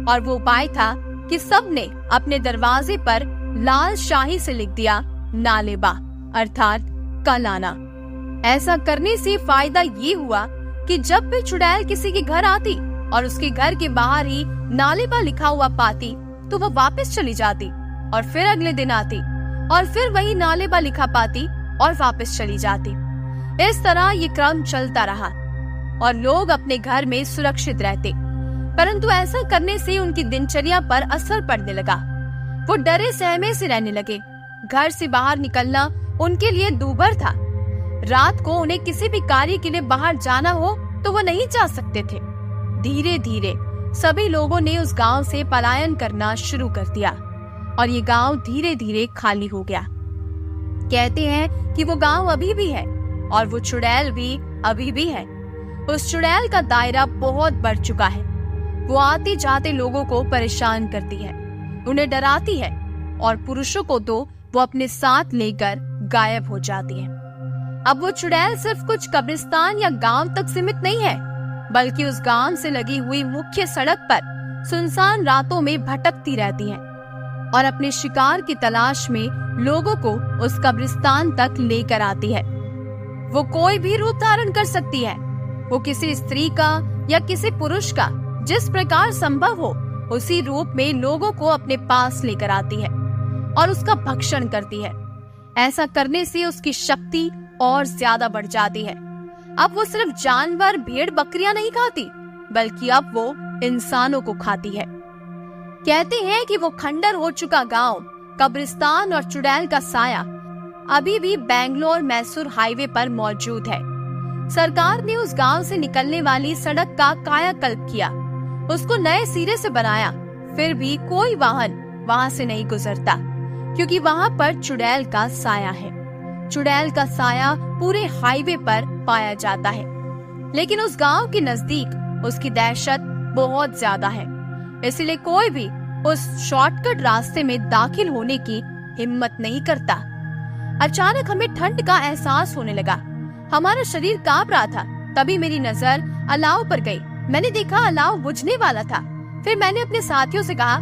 और वो उपाय था कि सबने अपने दरवाजे पर लाल शाही से लिख दिया नालेबा, अर्थात कल आना। ऐसा करने से फायदा ये हुआ कि जब भी चुड़ैल किसी के घर आती और उसके घर के बाहर ही नालेबा लिखा हुआ पाती तो वो वापस चली जाती और फिर अगले दिन आती और फिर वही नालेबा लिखा पाती और वापस चली जाती। इस तरह ये क्रम चलता रहा और लोग अपने घर में सुरक्षित रहते, परंतु ऐसा करने से उनकी दिनचर्या पर असर पड़ने लगा। वो डरे सहमे से रहने लगे। घर से बाहर निकलना उनके लिए दूभर था। रात को उन्हें किसी भी कार्य के लिए बाहर जाना हो तो वो नहीं जा सकते थे। धीरे धीरे सभी लोगों ने उस गांव से पलायन करना शुरू कर दिया और ये गांव धीरे धीरे खाली हो गया। कहते हैं कि वो गांव अभी भी है और वो चुड़ैल भी अभी भी है। उस चुड़ैल का दायरा बहुत बढ़ चुका है। वो आते जाते लोगों को परेशान करती है, उन्हें डराती है और पुरुषों को तो वो अपने साथ लेकर गायब हो जाती है। अब वो चुड़ैल सिर्फ कुछ कब्रिस्तान या गांव तक सीमित नहीं है, बल्कि उस गांव से लगी हुई मुख्य सड़क पर सुनसान रातों में भटकती रहती है और अपने शिकार की तलाश में लोगों को उस कब्रिस्तान तक लेकर आती है। वो कोई भी रूप धारण कर सकती है। वो किसी स्त्री का या किसी पुरुष का जिस प्रकार संभव हो उसी रूप में लोगों को अपने पास लेकर आती है और उसका भक्षण करती है। ऐसा करने से उसकी शक्ति और ज्यादा बढ़ जाती है। अब वो सिर्फ जानवर, भेड़, बकरियां नहीं खाती, बल्कि अब वो इंसानों को खाती है। कहते हैं कि वो खंडर हो चुका गांव, कब्रिस्तान और चुड़ैल का साया अभी भी बेंगलोर मैसूर हाईवे पर मौजूद है। सरकार ने उस गांव से निकलने वाली सड़क का कायाकल्प किया, उसको नए सिरे से बनाया, फिर भी कोई वाहन वहां से नहीं गुजरता, क्योंकि वहां पर चुड़ैल का साया है। चुड़ैल का साया पूरे हाईवे पर पाया जाता है, लेकिन उस गांव के नजदीक उसकी दहशत बहुत ज्यादा है, इसलिए कोई भी उस शॉर्टकट रास्ते में दाखिल होने की हिम्मत नहीं करता। अचानक हमें ठंड का एहसास होने लगा। हमारा शरीर कांप रहा था। तभी मेरी नजर अलाव पर गई। मैंने देखा अलाव बुझने वाला था। फिर मैंने अपने साथियों से कहा,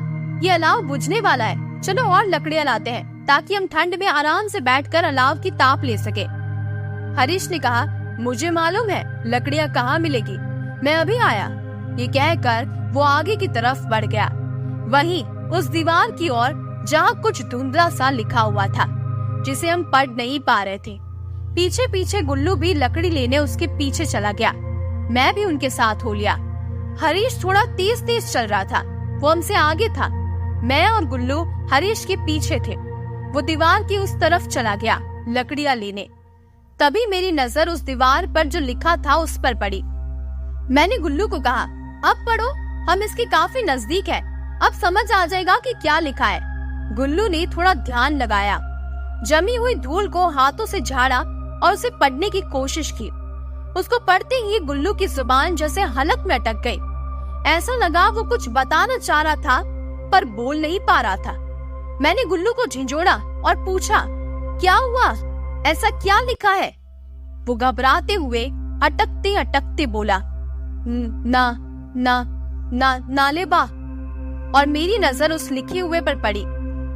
ये अलाव बुझने वाला है, चलो और लकड़ियां लाते हैं ताकि हम ठंड में आराम से बैठकर अलाव की ताप ले सके। हरीश ने कहा, मुझे मालूम है लकड़ियां कहाँ मिलेगी, मैं अभी आया। ये कहकर वो आगे की तरफ बढ़ गया, वहीं उस दीवार की ओर जहाँ कुछ धुंधला सा लिखा हुआ था जिसे हम पढ़ नहीं पा रहे थे। पीछे पीछे गुल्लू भी लकड़ी लेने उसके पीछे चला गया। मैं भी उनके साथ हो लिया। हरीश थोड़ा तेज तेज चल रहा था, वो हमसे आगे था। मैं और गुल्लू हरीश के पीछे थे। वो दीवार की उस तरफ चला गया लकड़ियां लेने। तभी मेरी नजर उस दीवार पर जो लिखा था उस पर पड़ी। मैंने गुल्लू को कहा, अब पढ़ो, हम इसके काफी नजदीक है, अब समझ आ जाएगा कि क्या लिखा है। गुल्लू ने थोड़ा ध्यान लगाया, जमी हुई धूल को हाथों से झाड़ा और उसे पढ़ने की कोशिश की। उसको पढ़ते ही गुल्लू की जुबान जैसे हलक में अटक गई। ऐसा लगा वो कुछ बताना चाह रहा था पर बोल नहीं पा रहा था। मैंने गुल्लू को झिंझोड़ा और पूछा, क्या हुआ, ऐसा क्या लिखा है? वो घबराते हुए अटकते अटकते बोला, ना ना ना नालेबा। और मेरी नजर उस लिखे हुए पर पड़ी।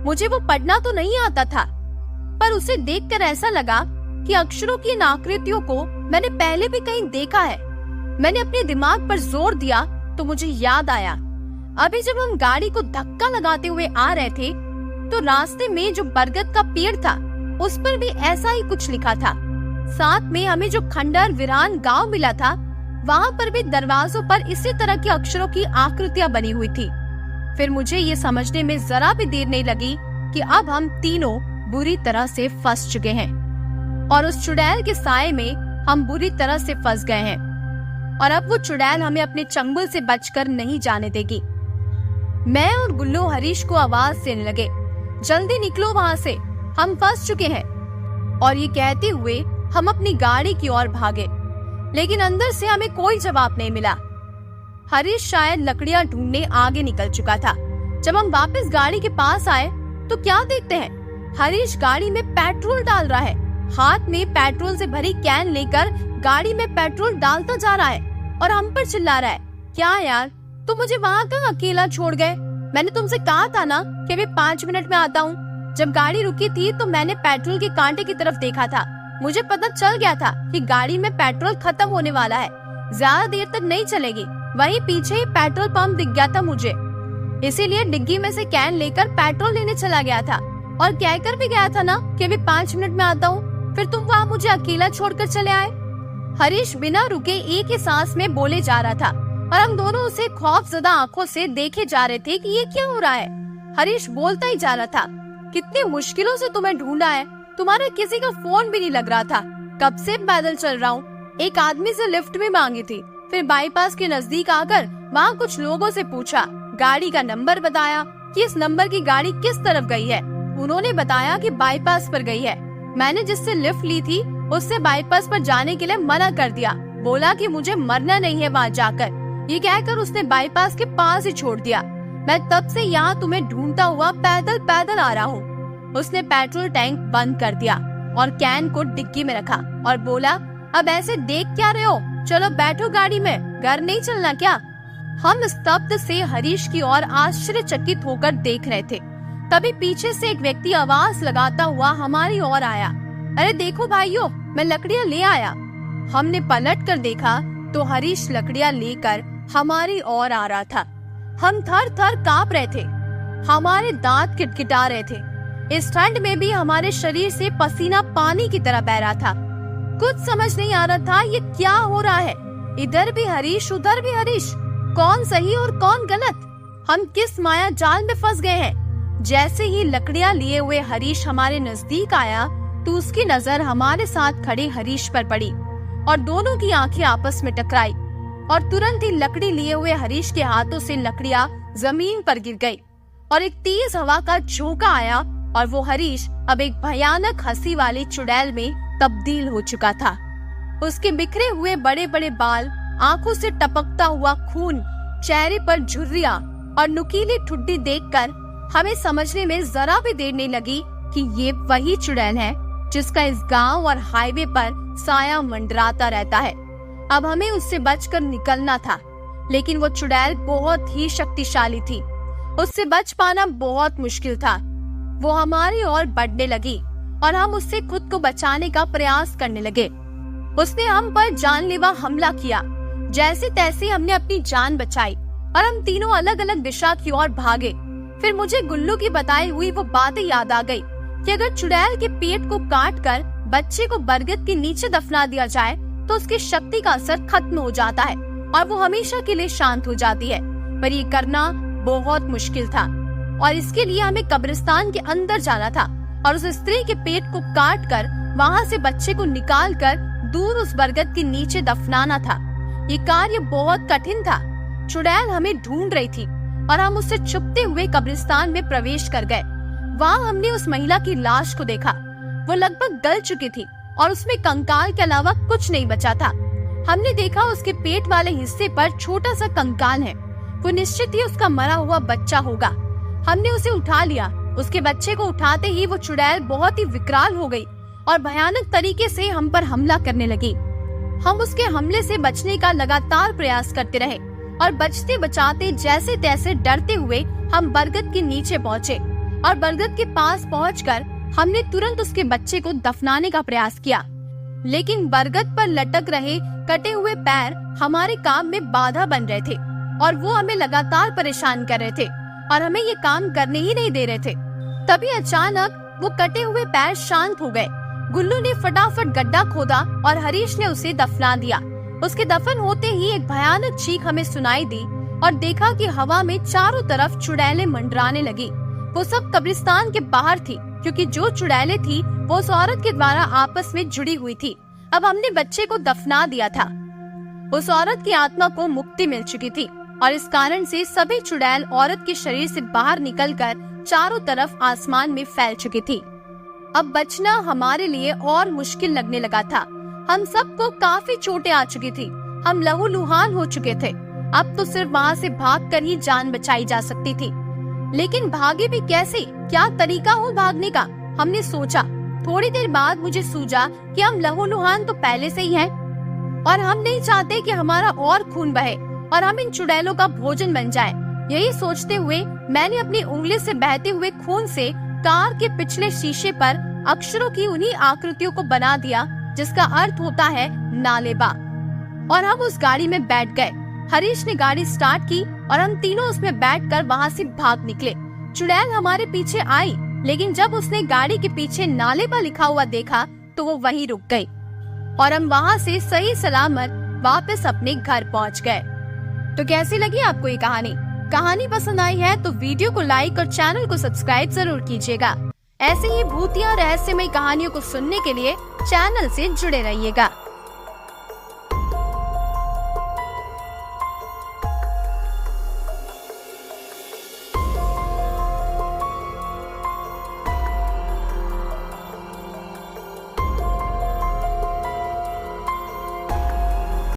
मुझे वो पढ़ना तो नहीं आता था, पर उसे देखकर ऐसा लगा कि अक्षरों की इन आकृतियों को मैंने पहले भी कहीं देखा है। मैंने अपने दिमाग पर जोर दिया तो मुझे याद आया, अभी जब हम गाड़ी को धक्का लगाते हुए आ रहे थे तो रास्ते में जो बरगद का पेड़ था उस पर भी ऐसा ही कुछ लिखा था। साथ में हमें जो खंडर वीरान गांव मिला था वहाँ पर भी दरवाजों पर इसी तरह के अक्षरों की आकृतियां बनी हुई थी। फिर मुझे ये समझने में जरा भी देर नहीं लगी कि अब हम तीनों बुरी तरह से फंस चुके हैं और उस चुड़ैल के साए में हम बुरी तरह से फंस गए हैं और अब वो चुड़ैल हमें अपने चंगुल से बचकर नहीं जाने देगी। मैं और गुल्लू हरीश को आवाज देने लगे, जल्दी निकलो वहाँ से, हम फंस चुके हैं। और ये कहते हुए हम अपनी गाड़ी की ओर भागे, लेकिन अंदर से हमें कोई जवाब नहीं मिला। हरीश शायद लकड़ियां ढूंढने आगे निकल चुका था। जब हम वापस गाड़ी के पास आए तो क्या देखते हैं, हरीश गाड़ी में पेट्रोल डाल रहा है। हाथ में पेट्रोल से भरी कैन लेकर गाड़ी में पेट्रोल डालता जा रहा है और हम पर चिल्ला रहा है, क्या यार तुम मुझे वहाँ कहाँ अकेला छोड़ गए? मैंने तुमसे कहा था ना कि मैं 5 मिनट में आता हूँ। जब गाड़ी रुकी थी तो मैंने पेट्रोल के कांटे की तरफ देखा था। मुझे पता चल गया था कि गाड़ी में पेट्रोल खत्म होने वाला है, ज्यादा देर तक नहीं चलेगी। वहीं पीछे ही पेट्रोल पंप दिख गया था मुझे, इसीलिए डिग्गी में से कैन लेकर पेट्रोल लेने चला गया था और कहकर भी गया था ना कि मैं 5 मिनट में आता हूँ। फिर तुम वहाँ मुझे अकेला छोड़कर चले आए। हरीश बिना रुके एक ही सांस में बोले जा रहा था और हम दोनों उसे खौफजदा आंखों से देखे जा रहे थे कि ये क्या हो रहा है। हरीश बोलता ही जा रहा था, कितनी मुश्किलों से तुम्हें ढूंढा है, तुम्हारा किसी का फोन भी नहीं लग रहा था। कब से पैदल चल रहा हूँ, एक आदमी से लिफ्ट भी मांगी थी, फिर बाईपास के नजदीक आकर वहाँ कुछ लोगों से पूछा, गाड़ी का नंबर बताया कि इस नंबर की गाड़ी किस तरफ गई है। उन्होंने बताया कि बाईपास पर गई है। मैंने जिससे लिफ्ट ली थी उससे बाईपास पर जाने के लिए मना कर दिया, बोला कि मुझे मरना नहीं है वहाँ जाकर। ये कहकर उसने बाईपास के पास ही छोड़ दिया। मैं तब से यहाँ तुम्हें ढूंढता हुआ पैदल पैदल आ रहा हूँ। उसने पेट्रोल टैंक बंद कर दिया और कैन को डिक्की में रखा और बोला, अब ऐसे देख क्या रहे हो, चलो बैठो गाड़ी में, घर नहीं चलना क्या? हम स्तब्ध से हरीश की ओर आश्चर्यचकित होकर देख रहे थे। तभी पीछे से एक व्यक्ति आवाज लगाता हुआ हमारी ओर आया, अरे देखो भाइयों, मैं लकड़ियाँ ले आया। हमने पलट कर देखा तो हरीश लकड़ियाँ लेकर हमारी ओर आ रहा था। हम थर थर कांप रहे थे, हमारे दांत किटकिटा रहे थे। इस ठंड में भी हमारे शरीर से पसीना पानी की तरह बह रहा था। कुछ समझ नहीं आ रहा था ये क्या हो रहा है। इधर भी हरीश, उधर भी हरीश, कौन सही और कौन गलत? हम किस माया जाल में फंस गए हैं? जैसे ही लकड़ियाँ लिए हुए हरीश हमारे नजदीक आया तो उसकी नजर हमारे साथ खड़े हरीश पर पड़ी और दोनों की आंखें आपस में टकराई और तुरंत ही लकड़ी लिए हुए हरीश के हाथों से लकड़ियाँ जमीन पर गिर गई और एक तेज हवा का झोंका आया और वो हरीश अब एक भयानक हंसी वाली चुड़ैल में तब्दील हो चुका था। उसके बिखरे हुए बड़े बड़े बाल, आंखों से टपकता हुआ खून, चेहरे पर झुर्रियां और नुकीली ठुड्डी देखकर हमें समझने में जरा भी देर नहीं लगी कि ये वही चुड़ैल है जिसका इस गांव और हाईवे पर साया मंडराता रहता है। अब हमें उससे बचकर निकलना था, लेकिन वो चुड़ैल बहुत ही शक्तिशाली थी, उससे बच पाना बहुत मुश्किल था। वो हमारी ओर बढ़ने लगी और हम उससे खुद को बचाने का प्रयास करने लगे। उसने हम पर जानलेवा हमला किया। जैसे तैसे हमने अपनी जान बचाई और हम तीनों अलग अलग दिशा की ओर भागे। फिर मुझे गुल्लू की बताई हुई वो बातें याद आ गई कि अगर चुड़ैल के पेट को काट कर बच्चे को बरगद के नीचे दफना दिया जाए तो उसकी शक्ति का असर खत्म हो जाता है और वो हमेशा के लिए शांत हो जाती है। पर ये करना बहुत मुश्किल था और इसके लिए हमें कब्रिस्तान के अंदर जाना था और उस स्त्री के पेट को काट कर वहाँ से बच्चे को निकाल कर दूर उस बरगद के नीचे दफनाना था। ये कार्य बहुत कठिन था। चुड़ैल हमें ढूंढ रही थी और हम उससे छुपते हुए कब्रिस्तान में प्रवेश कर गए। वहाँ हमने उस महिला की लाश को देखा। वो लगभग गल चुकी थी और उसमें कंकाल के अलावा कुछ नहीं बचा था। हमने देखा उसके पेट वाले हिस्से पर छोटा सा कंकाल है। वो निश्चित ही उसका मरा हुआ बच्चा होगा। हमने उसे उठा लिया। उसके बच्चे को उठाते ही वो चुड़ैल बहुत ही विकराल हो गई और भयानक तरीके से हम पर हमला करने लगी। हम उसके हमले से बचने का लगातार प्रयास करते रहे और बचते बचाते जैसे तैसे डरते हुए हम बरगद के नीचे पहुँचे और बरगद के पास पहुंचकर हमने तुरंत उसके बच्चे को दफनाने का प्रयास किया। लेकिन बरगद पर लटक रहे कटे हुए पैर हमारे काम में बाधा बन रहे थे और वो हमें लगातार परेशान कर रहे थे और हमें ये काम करने ही नहीं दे रहे थे। तभी अचानक वो कटे हुए पैर शांत हो गए। गुल्लू ने फटाफट गड्ढा खोदा और हरीश ने उसे दफना दिया। उसके दफन होते ही एक भयानक चीख हमें सुनाई दी और देखा कि हवा में चारों तरफ चुड़ैलें मंडराने लगी। वो सब कब्रिस्तान के बाहर थी, क्योंकि जो चुड़ैलें थी वो उस औरत के द्वारा आपस में जुड़ी हुई थी। अब हमने बच्चे को दफना दिया था। उस औरत की आत्मा को मुक्ति मिल चुकी थी और इस कारण से सभी चुड़ैल औरत के शरीर से बाहर निकलकर चारों तरफ आसमान में फैल चुकी थी। अब बचना हमारे लिए और मुश्किल लगने लगा था। हम सबको काफी चोटें आ चुकी थी। हम लहूलुहान हो चुके थे। अब तो सिर्फ वहाँ से भागकर ही जान बचाई जा सकती थी। लेकिन भागे भी कैसे? क्या तरीका हो भागने का? हमने सोचा। थोड़ी देर बाद मुझे सूझा कि हम लहूलुहान तो पहले से ही हैं और हम नहीं चाहते कि हमारा और खून बहे और हम इन चुड़ैलों का भोजन बन जाए। यही सोचते हुए मैंने अपनी उंगली से बहते हुए खून से कार के पिछले शीशे पर अक्षरों की उन्हीं आकृतियों को बना दिया जिसका अर्थ होता है नालेबा। और हम उस गाड़ी में बैठ गए। हरीश ने गाड़ी स्टार्ट की और हम तीनों उसमें बैठकर वहाँ से भाग निकले। चुड़ैल हमारे पीछे आई, लेकिन जब उसने गाड़ी के पीछे नालेबा लिखा हुआ देखा तो वो वहीं रुक गई और हम वहाँ से सही सलामत वापस अपने घर पहुँच गए। तो कैसी लगी आपको ये कहानी? कहानी पसंद आई है तो वीडियो को लाइक और चैनल को सब्सक्राइब जरूर कीजिएगा। ऐसे ही भूतिया रहस्यमय कहानियों को सुनने के लिए चैनल से जुड़े रहिएगा।